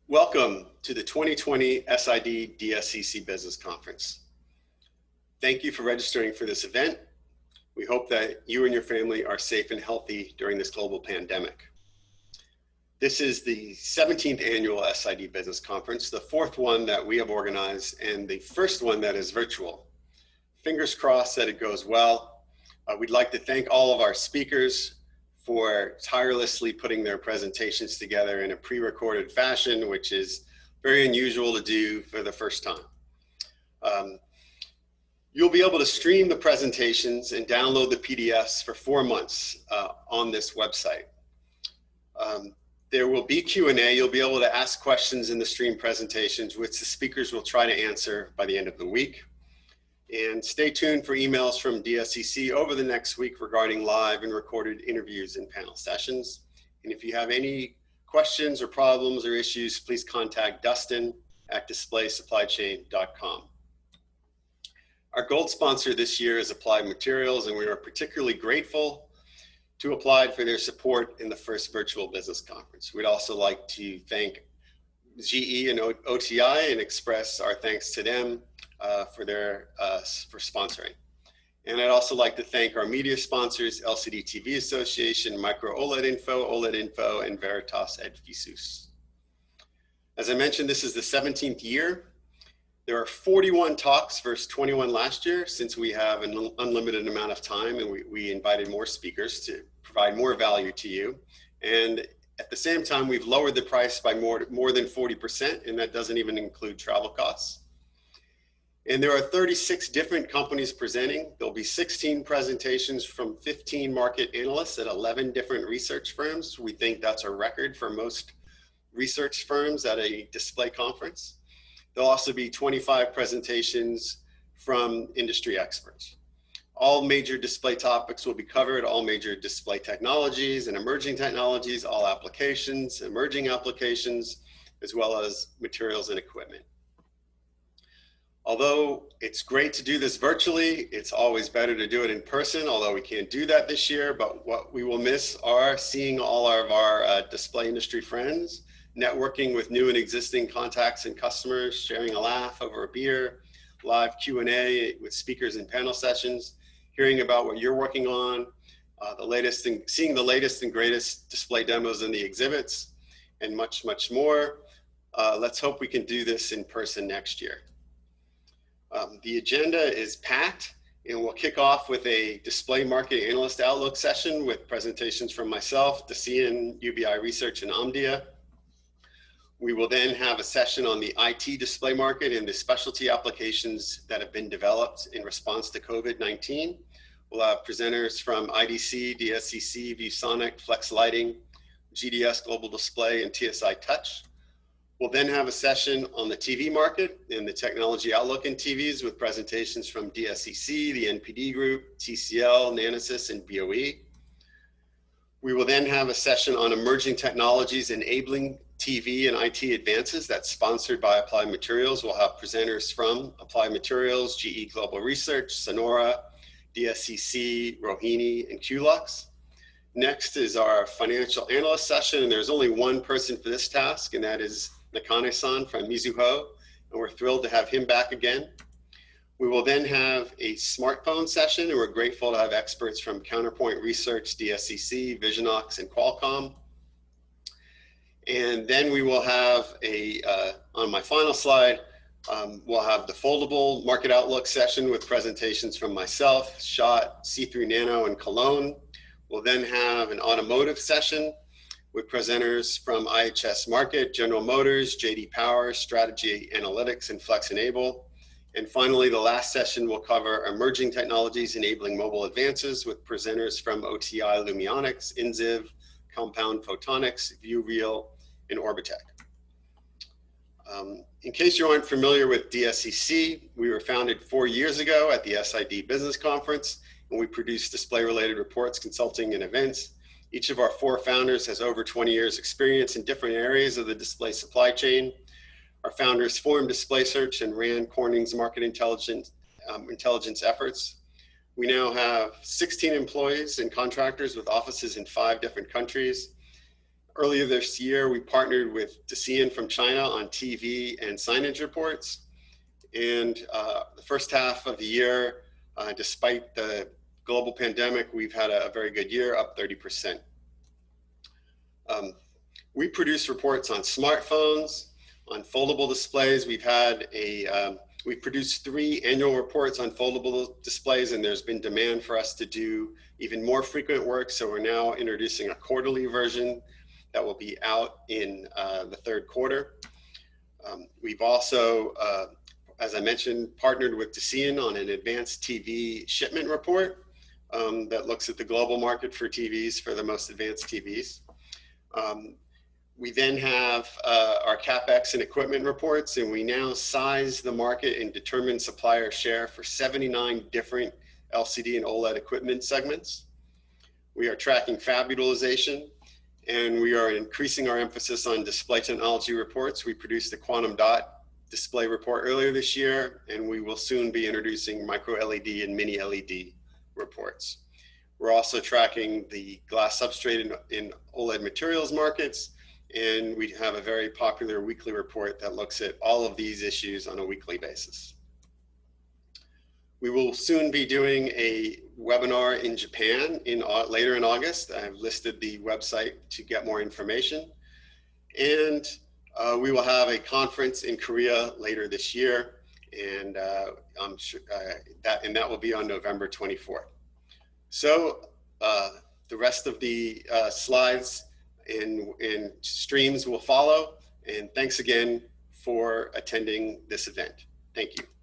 Welcome to the 2020 SID DSCC Business Conference. Thank you for registering for this event. We hope that you and your family are safe and healthy during this global pandemic. This is the 17th annual SID Business Conference, the fourth one that we have organized and the first one that is virtual. Fingers crossed that it goes well. We'd like to thank all of our speakers for tirelessly putting their presentations together in a pre-recorded fashion, which is very unusual to do for the first time. You'll be able to stream the presentations and download the PDFs for 4 months on this website. There will be Q&A. You'll be able to ask questions in the stream presentations, which the speakers will try to answer by the end of the week. And stay tuned for emails from DSCC over the next week regarding live and recorded interviews and panel sessions. And if you have any questions or problems or issues, please contact Dustin at displaysupplychain.com. Our gold sponsor this year is Applied Materials, and we are particularly grateful to Applied for their support in the first virtual business conference. We'd also like to thank GE and OTI and express our thanks to them for sponsoring. And I'd also like to thank our media sponsors, LCD TV Association, MicroLED Info, and Veritas et Visus. As I mentioned, this is the 17th year. There are 41 talks versus 21 last year, since we have an unlimited amount of time and we invited more speakers to provide more value to you. And at the same time, we've lowered the price by more than 40%, and that doesn't even include travel costs. And there are 36 different companies presenting. There'll be 16 presentations from 15 market analysts at 11 different research firms. We think that's a record for most research firms at a display conference. There'll also be 25 presentations from industry experts. All major display topics will be covered, all major display technologies and emerging technologies, all applications, emerging applications, as well as materials and equipment. Although it's great to do this virtually, it's always better to do it in person, although we can't do that this year. But what we will miss are seeing all of our display industry friends, networking with new and existing contacts and customers, sharing a laugh over a beer, live Q&A with speakers and panel sessions, hearing about what you're working on, seeing the latest and greatest display demos in the exhibits, and much, much more. Let's hope we can do this in person next year. The agenda is packed, and we'll kick off with a display market analyst outlook session with presentations from myself, DeCian, UBI Research, and Omdia. We will then have a session on the IT display market and the specialty applications that have been developed in response to COVID-19. We'll have presenters from IDC, DSCC, ViewSonic, Flex Lighting, GDS Global Display, and TSI Touch. We'll then have a session on the TV market and the technology outlook in TVs with presentations from DSCC, the NPD Group, TCL, Nanosys, and BOE. We will then have a session on emerging technologies enabling TV and IT advances that's sponsored by Applied Materials. We'll have presenters from Applied Materials, GE Global Research, Sonora, DSCC, Rohini, and QLux. Next is our financial analyst session, and there's only one person for this task, and that is Nakane-san from Mizuho, and we're thrilled to have him back again. We will then have a smartphone session, and we're grateful to have experts from Counterpoint Research, DSCC, Visionox, and Qualcomm. And then we will have on my final slide, we'll have the foldable market outlook session with presentations from myself, Schott, C3 Nano, and Cologne. We'll then have an automotive session with presenters from IHS Markit, General Motors, JD Power, Strategy Analytics, and Flex Enable. And finally, the last session will cover emerging technologies enabling mobile advances with presenters from OTI Lumionics, INZIV, Compound Photonics, ViewReal, and Orbitech. In case you aren't familiar with DSCC, we were founded 4 years ago at the SID Business Conference, and we produce display-related reports, consulting, and events. Each of our 4 founders has over 20 years experience in different areas of the display supply chain. Our founders formed Display Search and ran Corning's market intelligence efforts. We now have 16 employees and contractors with offices in 5 different countries. Earlier this year, we partnered with DSCC from China on TV and signage reports. And the first half of the year, despite the global pandemic, we've had a very good year, up 30%. We produce reports on smartphones, on foldable displays. We've produced 3 annual reports on foldable displays, and there's been demand for us to do even more frequent work. So we're now introducing a quarterly version that will be out in the 3rd quarter. We've also, as I mentioned, partnered with DSCC on an advanced TV shipment report that looks at the global market for TVs, for the most advanced TVs. We then have our CapEx and equipment reports, and we now size the market and determine supplier share for 79 different LCD and OLED equipment segments. We are tracking fab utilization, and we are increasing our emphasis on display technology reports. We produced the quantum dot display report earlier this year, and we will soon be introducing micro-LED and mini-LED reports. We're also tracking the glass substrate in OLED materials markets, and we have a very popular weekly report that looks at all of these issues on a weekly basis. We will soon be doing a webinar in Japan later in August. I've listed the website to get more information. And we will have a conference in Korea later this year, and I'm sure that will be on November 24th. So the rest of the slides and streams will follow. And thanks again for attending this event. Thank you.